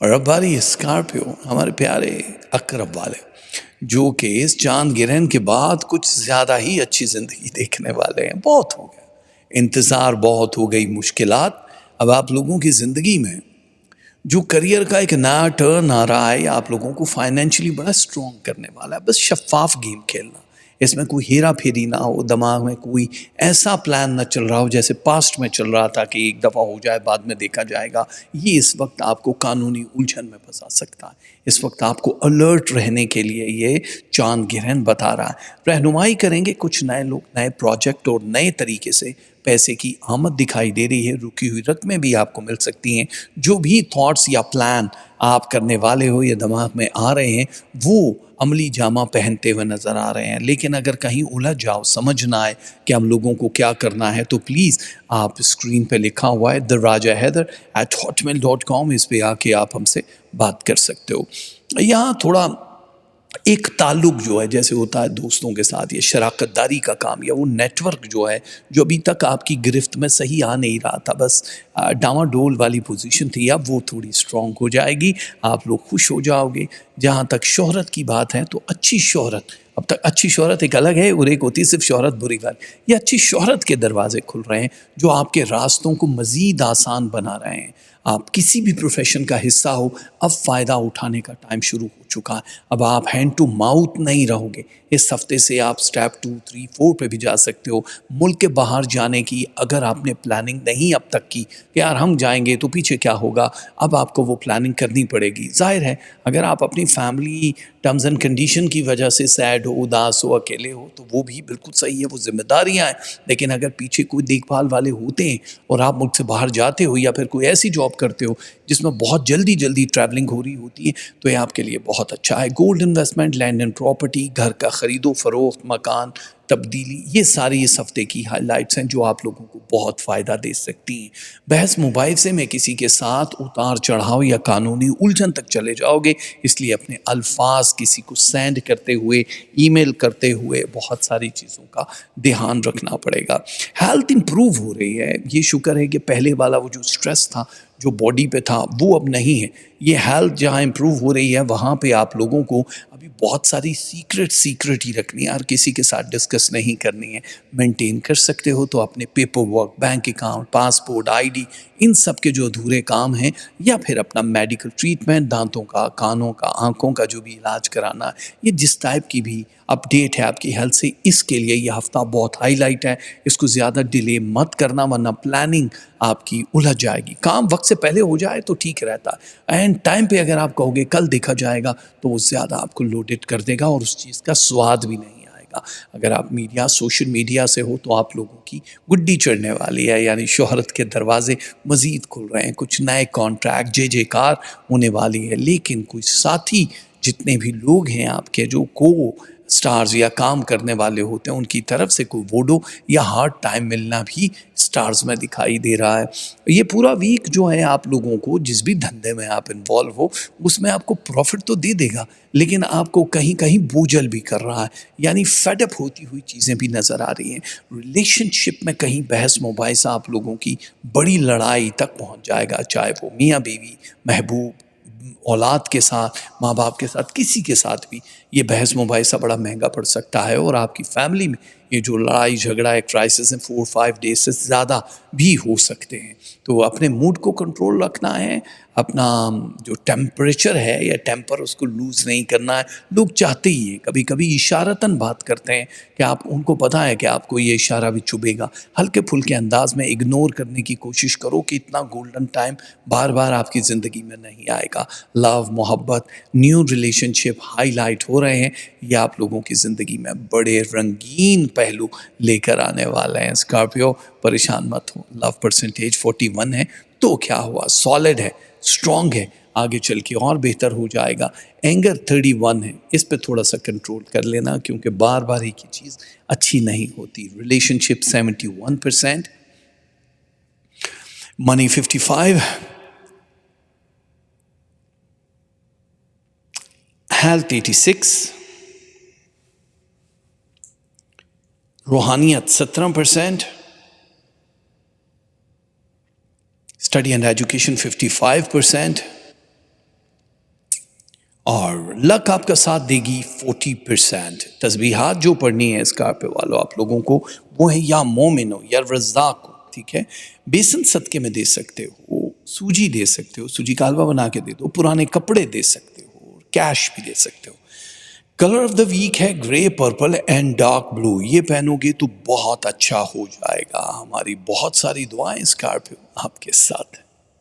اور اب باری اسکارپیو، ہمارے پیارے اقرب والے، جو کہ اس چاند گرہن کے بعد کچھ زیادہ ہی اچھی زندگی دیکھنے والے ہیں. بہت ہو گیا انتظار، بہت ہو گئی مشکلات. اب آپ لوگوں کی زندگی میں جو کریئر کا ایک نیا ٹرن آ رہا ہے، آپ لوگوں کو فائنینشلی بڑا سٹرونگ کرنے والا ہے. بس شفاف گیم کھیلنا، اس میں کوئی ہیرا پھیری نہ ہو، دماغ میں کوئی ایسا پلان نہ چل رہا ہو جیسے پاسٹ میں چل رہا تھا کہ ایک دفعہ ہو جائے بعد میں دیکھا جائے گا. یہ اس وقت آپ کو قانونی الجھن میں پھنسا سکتا ہے. اس وقت آپ کو الرٹ رہنے کے لیے یہ چاند گرہن بتا رہا ہے. رہنمائی کریں گے کچھ نئے لوگ، نئے پروجیکٹ اور نئے طریقے سے پیسے کی آمد دکھائی دے رہی ہے. رکی ہوئی رقمیں بھی آپ کو مل سکتی ہیں. جو بھی تھاٹس یا پلان آپ کرنے والے ہو یا دماغ میں آ رہے ہیں وہ عملی جامہ پہنتے ہوئے نظر آ رہے ہیں. لیکن اگر کہیں الجھ جاؤ، سمجھ نہ آئے کہ ہم لوگوں کو کیا کرنا ہے، تو پلیز آپ اسکرین پہ لکھا ہوا ہے therajahyder@hotmail.com، اس پہ آ کے آپ ہم سے بات کر سکتے ہو. یہاں تھوڑا ایک تعلق جو ہے جیسے ہوتا ہے دوستوں کے ساتھ، یہ شراکت داری کا کام یا وہ نیٹ ورک جو ہے جو ابھی تک آپ کی گرفت میں صحیح آ نہیں رہا تھا، بس ڈاما ڈول والی پوزیشن تھی، اب وہ تھوڑی سٹرونگ ہو جائے گی. آپ لوگ خوش ہو جاؤ گے. جہاں تک شہرت کی بات ہے تو اچھی شہرت، اب تک اچھی شہرت ایک الگ ہے اور ایک ہوتی ہے صرف شہرت بری والی. یہ اچھی شہرت کے دروازے کھل رہے ہیں جو آپ کے راستوں کو مزید آسان بنا رہے ہیں. آپ کسی بھی پروفیشن کا حصہ ہو، اب فائدہ اٹھانے کا ٹائم شروع ہو چکا ہے. اب آپ ہینڈ ٹو ماؤتھ نہیں رہو گے. اس ہفتے سے آپ سٹیپ 2 3 4 پہ بھی جا سکتے ہو. ملک کے باہر جانے کی اگر آپ نے پلاننگ نہیں اب تک کی کہ یار ہم جائیں گے تو پیچھے کیا ہوگا، اب آپ کو وہ پلاننگ کرنی پڑے گی. ظاہر ہے اگر آپ اپنی فیملی ٹرمز اینڈ کنڈیشن کی وجہ سے سیڈ ہو، اداس ہو، اکیلے ہو، تو وہ بھی بالکل صحیح ہے، وہ ذمہ داریاں ہیں. لیکن اگر پیچھے کوئی دیکھ بھال والے ہوتے ہیں اور آپ ملک سے باہر جاتے ہو یا پھر کوئی ایسی جاب کرتے ہو جس میں بہت جلدی ٹریولنگ ہو رہی ہوتی ہے، تو یہ آپ کے لیے بہت اچھا ہے. Gold investment, land and property, گھر کا خرید و فروخت، مکان تبدیلی، یہ ساری اس ہفتے کی ہائی لائٹس ہیں جو آپ لوگوں کو بہت فائدہ دے سکتی ہیں. بحث موبائل سے میں کسی کے ساتھ اتار چڑھاؤ یا قانونی الجھن تک چلے جاؤ گے، اس لیے اپنے الفاظ کسی کو سینڈ کرتے ہوئے، ای میل کرتے ہوئے بہت ساری چیزوں کا دھیان رکھنا پڑے گا. ہیلتھ امپروو ہو رہی ہے، یہ شکر ہے کہ پہلے والا وہ جو سٹریس تھا جو باڈی پہ تھا وہ اب نہیں ہے. یہ ہیلتھ جہاں امپروو ہو رہی ہے وہاں پہ آپ لوگوں کو ابھی بہت ساری سیکرٹ ہی رکھنی ہے، ہر کسی کے ساتھ ڈسکس نہیں کرنی ہے. مینٹین کر سکتے ہو تو اپنے paper work, bank account, passport, I D, ان سب کے جو ادھورے کام ہیں، یا پھر اپنا میڈیکل ٹریٹمنٹ، دانتوں کا، کانوں کا، آنکھوں کا جو بھی علاج کرانا ہے، یہ جس ٹائپ کی بھی اپڈیٹ ہے آپ کی ہیلتھ سے، اس کے لیے یہ ہفتہ بہت ہائی لائٹ ہے. اس کو زیادہ ڈیلے مت کرنا ورنہ پلاننگ آپ کی الجھ جائے گی. کام وقت سے پہلے ہو جائے تو ٹھیک رہتا ہے، اینڈ ٹائم پہ اگر آپ کہو گے کل دیکھا جائے گا تو وہ زیادہ آپ کو لوڈڈ کر دے گا اور اس چیز کا سواد بھی نہیں آئے گا. اگر آپ سوشل میڈیا سے ہو تو آپ لوگوں کی گڈی چڑھنے والی ہے، یعنی شہرت کے دروازے مزید کھل رہے ہیں، کچھ نئے کانٹریکٹ جے کار ہونے والی ہے. لیکن کچھ ساتھی جتنے بھی لوگ ہیں آپ کے جو کو سٹارز یا کام کرنے والے ہوتے ہیں، ان کی طرف سے کوئی ووڈو یا ہارڈ ٹائم ملنا بھی سٹارز میں دکھائی دے رہا ہے. یہ پورا ویک جو ہے آپ لوگوں کو جس بھی دھندے میں آپ انوالو ہو اس میں آپ کو پروفٹ تو دے دے گا، لیکن آپ کو کہیں بوجھل بھی کر رہا ہے، یعنی فیڈ اپ ہوتی ہوئی چیزیں بھی نظر آ رہی ہیں. ریلیشن شپ میں کہیں بحث مباحثہ آپ لوگوں کی بڑی لڑائی تک پہنچ جائے گا، چاہے وہ میاں بیوی، محبوب، اولاد کے ساتھ، ماں باپ کے ساتھ، کسی کے ساتھ بھی یہ بحث مباحثہ بڑا مہنگا پڑ سکتا ہے. اور آپ کی فیملی میں یہ جو لڑائی جھگڑا ہے، کرائسس ہیں، 4-5 ڈیز سے زیادہ بھی ہو سکتے ہیں. تو اپنے موڈ کو کنٹرول رکھنا ہے، اپنا جو ٹیمپریچر ہے یا ٹیمپر اس کو لوز نہیں کرنا ہے. لوگ چاہتے ہی ہیں، کبھی کبھی اشارتاً بات کرتے ہیں کہ آپ ان کو پتہ ہے کہ آپ کو یہ اشارہ بھی چبھے گا. ہلکے پھلکے انداز میں اگنور کرنے کی کوشش کرو کہ اتنا گولڈن ٹائم بار بار آپ کی زندگی میں نہیں آئے گا. لو، محبت، نیو ریلیشن شپ ہائی لائٹ ہو رہے ہیں. یہ آپ لوگوں کی زندگی میں بڑے رنگین پہلو لے کر آنے والے ہیں. اسکارپیو پریشان مت ہو، لو پرسنٹیج 41 ہے تو کیا ہوا، سالڈ ہے، سٹرونگ ہے، آگے چل کے اور بہتر ہو جائے گا. اینگر 31 ہے، اس پہ تھوڑا سا کنٹرول کر لینا کیونکہ بار بار ایک ہی چیز اچھی نہیں ہوتی. ریلیشن شپ 71%، منی 55، ہیلتھ 86، روحانیت 17%، اسٹڈی اینڈ ایجوکیشن 55%، اور لک آپ کا ساتھ دے گی 40%. تسبیحات جو پڑھنی ہے اسکارپیو والوں آپ لوگوں کو وہ ہے یا مومن ہو یا رزاق ہو. ٹھیک ہے، بیسن صدقے میں دے سکتے ہو، سوجی دے سکتے ہو، سوجی کا حلوہ بنا کے دے دو، پرانے کپڑے دے سکتے ہو، کیش بھی دے سکتے ہو. کلر آف دا ویک ہے گرے، پرپل اینڈ ڈارک بلو. یہ پہنو گے تو بہت اچھا ہو جائے گا. ہماری بہت ساری دعائیں اسکارپیو آپ کے ساتھ ہیں.